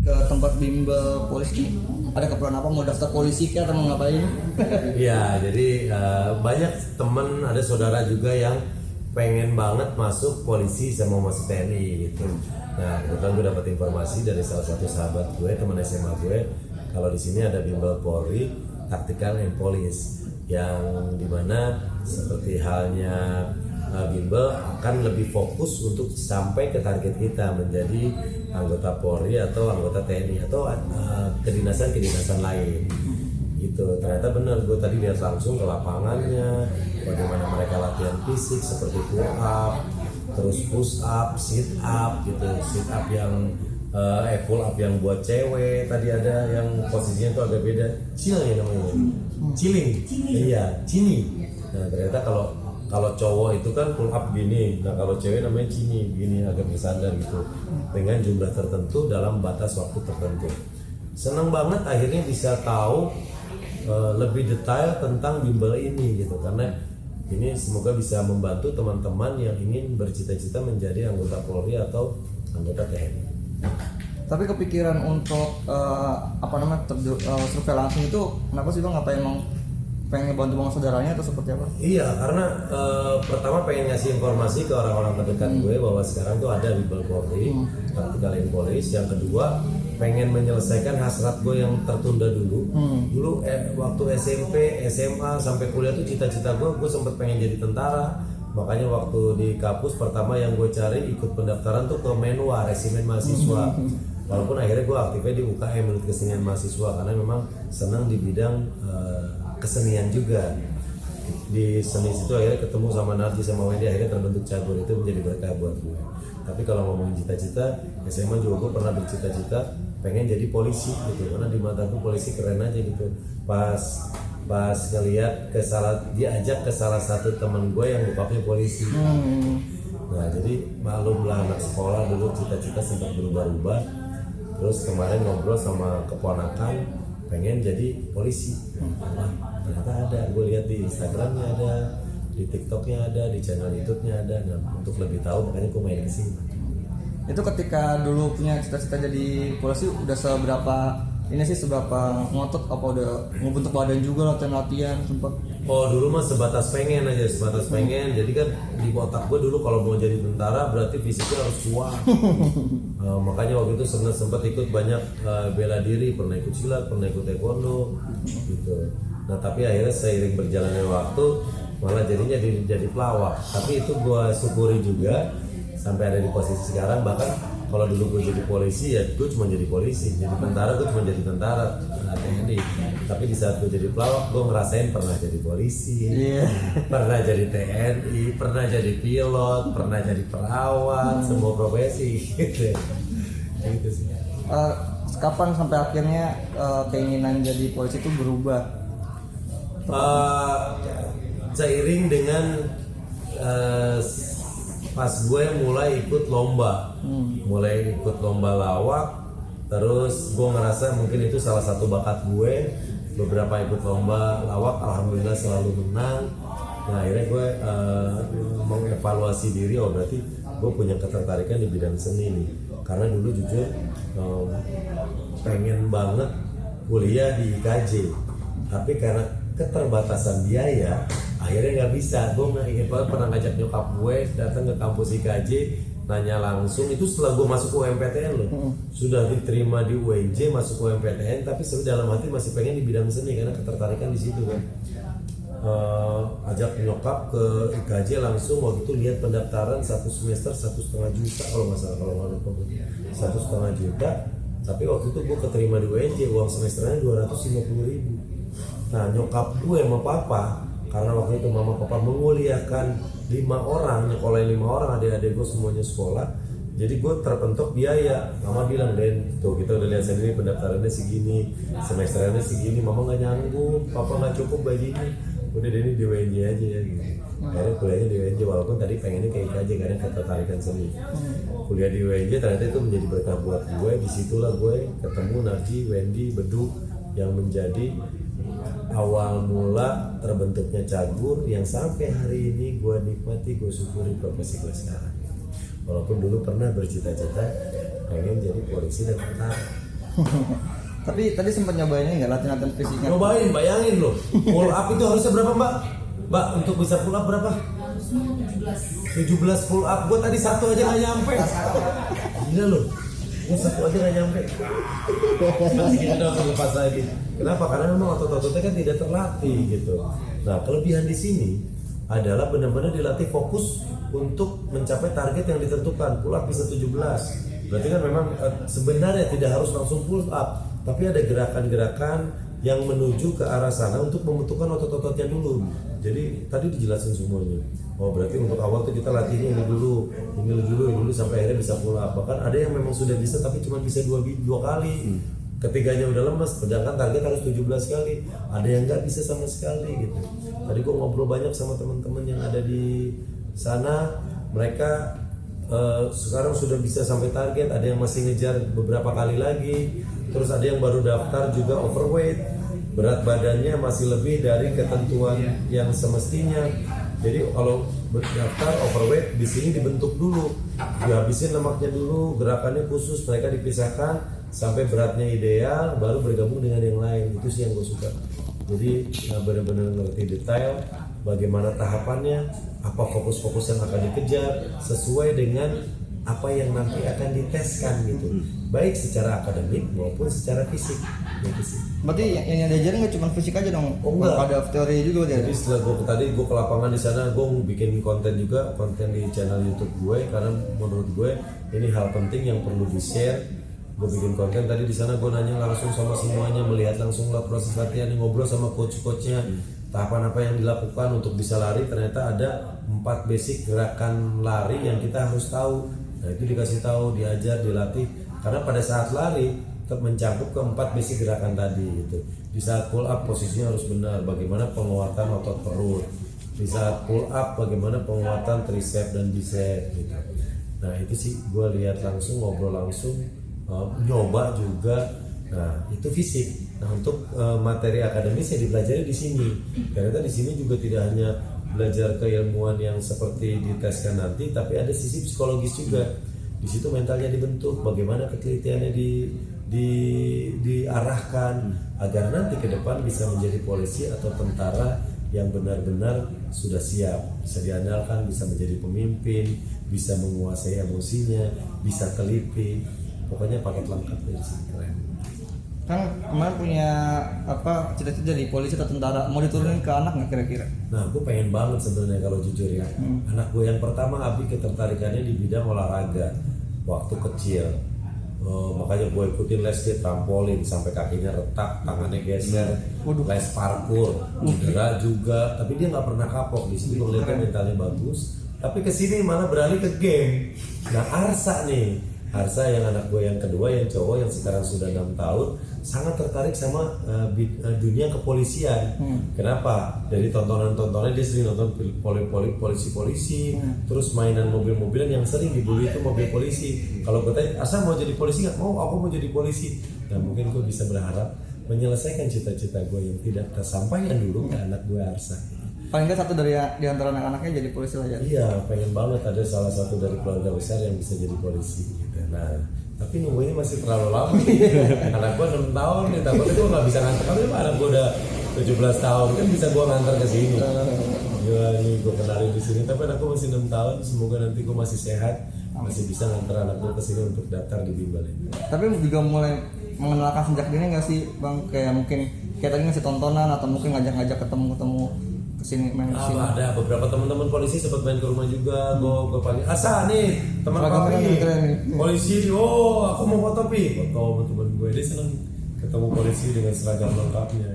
ke tempat bimbel polisi, ada keperluan apa, mau daftar polisi kah atau mau ngapain? Iya, jadi banyak temen, ada saudara juga yang pengen banget masuk polisi sama masuk TNI gitu. Nah, kebetulan gue dapat informasi dari salah satu sahabat gue, teman SMA gue, kalau di sini ada bimbel Polri, Tactical and Police, yang dimana seperti halnya bimbel akan lebih fokus untuk sampai ke target kita menjadi anggota Polri atau anggota TNI atau kedinasan-kedinasan lain gitu. Ternyata benar, gue tadi lihat langsung ke lapangannya bagaimana mereka latihan fisik seperti pull up, terus push up, sit up gitu. Sit up yang pull up yang buat cewek, tadi ada yang posisinya tuh agak beda, chill ya namanya, chilling, iya, cini. Nah ternyata kalau cowok itu kan pull up gini, nah kalau cewek namanya cini, gini agak bersandar gitu, dengan jumlah tertentu dalam batas waktu tertentu. Senang banget akhirnya bisa tahu lebih detail tentang bimbel ini gitu, karena ini semoga bisa membantu teman-teman yang ingin bercita-cita menjadi anggota Polri atau anggota TNI. Tapi kepikiran untuk survei langsung itu kenapa sih bang? Apa emang pengen bantu bang saudaranya atau seperti apa? Iya, karena pertama pengen ngasih informasi ke orang-orang terdekat gue bahwa sekarang tuh ada bimbel Polri, Tactical and Police. Yang kedua, pengen menyelesaikan hasrat gue yang tertunda dulu. Dulu waktu SMP, SMA sampai kuliah tuh cita-cita gue sempet pengen jadi tentara. Makanya waktu di kampus pertama yang gue cari ikut pendaftaran tuh ke Menwa, Resimen Mahasiswa. Walaupun akhirnya gue aktifnya di UKM, Unit Kesenian Mahasiswa, karena memang senang di bidang kesenian juga. Di seni situ akhirnya ketemu sama Narji sama Wendy, akhirnya terbentuk Cagur. Itu menjadi berkah buat gue. Tapi kalau ngomongin cita-cita, SMA juga gue pernah bercita-cita pengen jadi polisi gitu, karena di mataku polisi keren aja gitu. Pas ngeliat diajak ke salah satu teman gue yang bokapnya polisi. Nah jadi maklum lah, anak sekolah dulu cita-cita sempat berubah-ubah. Terus kemarin ngobrol sama keponakan pengen jadi polisi. Ternyata ada, gue lihat di Instagramnya ada, di TikToknya ada, di channel YouTube-nya ada. Nah untuk lebih tahu makanya gue main kesini. Itu ketika dulu punya cita-cita jadi polisi udah seberapa ngotot, apa udah ngebentuk badan juga latihan sempat? Oh dulu mah sebatas pengen. Jadi kan di otak gue dulu kalau mau jadi tentara berarti fisiknya harus kuat. Makanya waktu itu sempat ikut banyak bela diri, pernah ikut silat, pernah ikut taekwondo gitu. Nah tapi akhirnya seiring berjalannya waktu malah jadinya jadi pelawak. Tapi itu gue syukuri juga sampai ada di posisi sekarang. Bahkan kalau dulu gue jadi polisi ya gue cuma jadi polisi, jadi tentara gue cuma jadi tentara TNI. Tapi di saat gue jadi pelawak gue ngerasain pernah jadi polisi, pernah jadi TNI, pernah jadi pilot, pernah jadi perawat, semua profesi gitu. Gitu sih. Kapan sampai akhirnya keinginan jadi polisi itu berubah? Seiring dengan pas gue mulai ikut lomba lawak, terus gue ngerasa mungkin itu salah satu bakat gue. Beberapa ikut lomba lawak, alhamdulillah selalu menang. Nah akhirnya gue mengevaluasi diri, oh berarti gue punya ketertarikan di bidang seni nih. Karena dulu jujur pengen banget kuliah di IKJ, tapi karena keterbatasan biaya akhirnya nggak bisa. Gue inget banget pernah ngajak nyokap gue datang ke kampus IKJ, nanya langsung. Itu setelah gue masuk UMPTN loh, sudah diterima di UNJ, masuk UMPTN, tapi dalam hati masih pengen di bidang seni karena ketertarikan di situ kan. Ajak nyokap ke IKJ langsung. Waktu itu lihat pendaftaran satu semester 1,5 juta kalau nggak salah, kalau nggak lupa 1,5 juta. Tapi waktu itu gue keterima di UNJ, uang semesternya 250.000. Nah nyokap gue sama papa, karena waktu itu mama papa menguliakan 5 orang, nyekolahin 5 orang, adik-adik gue semuanya sekolah. Jadi gue terpentok biaya. Mama bilang, Den, tuh kita udah lihat sendiri pendaftarannya segini, semesternya segini, mama nggak nyanggup, papa nggak cukup bajunya. Udah Denny di UNJ aja ya gitu. Akhirnya kuliahnya di UNJ, walaupun tadi pengennya kayak IKJ karena ketertarikan seni. Kuliah di UNJ ternyata itu menjadi berkah buat gue. Disitulah gue ketemu Narji, Wendy, Bedu yang menjadi awal mula terbentuknya Cagur yang sampai hari ini gue nikmati, gue syukuri profesi gue sekarang. Walaupun dulu pernah bercita-cita pengen jadi polisi dan tentara. Tapi tadi sempat nyobain nggak latihan fisiknya? Cobain, bayangin loh, pull up itu harusnya berapa mbak? Mbak untuk bisa pull up berapa? 17 pull up, gue tadi satu aja nggak nyampe. Gila loh, gue satu aja nggak nyampe. Masih kita udah lepas lagi. Kenapa? Karena memang otot-ototnya kan tidak terlatih gitu. Nah kelebihan di sini adalah benar-benar dilatih fokus untuk mencapai target yang ditentukan. Pull up bisa 17. Berarti kan memang sebenarnya tidak harus langsung pull up, tapi ada gerakan-gerakan yang menuju ke arah sana untuk membentukkan otot-ototnya dulu. Jadi tadi dijelasin semuanya. Oh berarti untuk awal tuh kita latihnya ini dulu sampai akhirnya bisa pull up. Bahkan ada yang memang sudah bisa tapi cuma bisa dua kali. Ketiganya udah lemes, sedangkan target harus 17 kali. Ada yang nggak bisa sama sekali gitu. Tadi gue ngobrol banyak sama teman-teman yang ada di sana, mereka sekarang sudah bisa sampai target. Ada yang masih ngejar beberapa kali lagi. Terus ada yang baru daftar juga overweight, berat badannya masih lebih dari ketentuan yang semestinya. Jadi kalau berdaftar overweight di sini dibentuk dulu, dihabisin lemaknya dulu, gerakannya khusus, mereka dipisahkan sampai beratnya ideal, baru bergabung dengan yang lain. Itu sih yang gue suka. Jadi benar-benar ngerti detail bagaimana tahapannya, apa fokus-fokus yang akan dikejar sesuai dengan apa yang nanti akan diteskan gitu, baik secara akademik maupun secara fisik gitu sih. Berarti yang diajarin nggak cuma fisik aja dong? Oh, enggak. Ada teori juga dia. Jadi setelah gue ke lapangan di sana, gue bikin konten juga, konten di channel YouTube gue, karena menurut gue ini hal penting yang perlu di share. Gue bikin konten tadi di sana, gue nanya langsung sama semuanya, melihat langsung lah proses latihan, ngobrol sama coach-coachnya, tahapan apa yang dilakukan untuk bisa lari. Ternyata ada 4 basic gerakan lari yang kita harus tahu. Nah itu dikasih tahu, diajar, dilatih. Karena pada saat lari tetap mencangkup ke 4 basic gerakan tadi gitu. Di saat pull up posisinya harus benar, bagaimana penguatan otot perut. Di saat pull up bagaimana penguatan tricep dan bicep gitu. Nah itu sih gue lihat langsung, ngobrol langsung, nyoba juga. Nah itu fisik. Nah untuk materi akademis yang dipelajari di sini. Ternyata di sini juga tidak hanya belajar keilmuan yang seperti diteskan nanti, tapi ada sisi psikologis juga. Di situ mentalnya dibentuk, bagaimana ketelitiannya diarahkan agar nanti ke depan bisa menjadi polisi atau tentara yang benar-benar sudah siap, bisa diandalkan, bisa menjadi pemimpin, bisa menguasai emosinya, bisa teliti. Pokoknya paket lengkap dari sini, keren. Kan kemarin punya apa cita-cita jadi polisi atau tentara, mau diturunin ke anak nggak kira-kira? Nah, gue pengen banget sebenarnya kalau jujur ya. Anak gue yang pertama Abi ketertarikannya di bidang olahraga waktu kecil. Makanya gue ikutin les di trampolin sampai kakinya retak, tangannya geser, les parkour, cedera juga. Tapi dia nggak pernah kapok. Di situ gue lihatnya mentalnya bagus. Tapi kesini malah beralih ke game. Nah, Arsa nih. Arsa yang anak gue yang kedua, yang cowok yang sekarang sudah 6 tahun, sangat tertarik sama dunia kepolisian. Kenapa? Dari tontonan-tontonnya dia sering nonton polisi-polisi, terus mainan mobil-mobilan yang sering dibully itu mobil polisi. Kalau gue tanya, Arsa mau jadi polisi nggak? Mau, aku mau jadi polisi. Nah mungkin gue bisa berharap menyelesaikan cita-cita gue yang tidak tersampaikan dulu ke anak gue Arsa. Paling nggak satu dari antara anak-anaknya jadi polisi lah ya? Iya, pengen banget ada salah satu dari keluarga besar yang bisa jadi polisi gitu. Nah, tapi nunggunya masih terlalu lama nih. Anak gua 6 tahun nih, takutnya gua nggak bisa nganter. Tapi anak gua udah 17 tahun kan bisa gua nganter ke sini. Gila nih, gua kenalin di sini. Tapi anak gua masih 6 tahun, semoga nanti gua masih sehat, masih bisa nganter anak gua ke sini untuk daftar di bimbel ini. Tapi juga mulai mengenalkan sejak dini nggak sih bang, kayak mungkin kayak tadi ngasih tontonan atau mungkin ngajak-ngajak ketemu kesini main kesini. Ada beberapa teman-teman polisi sempat main ke rumah juga. Gue panggil Asa nih teman Papi polisi. Oh aku mau foto Pi, foto sama teman gue. Dia seneng ketemu polisi dengan seragam lengkapnya.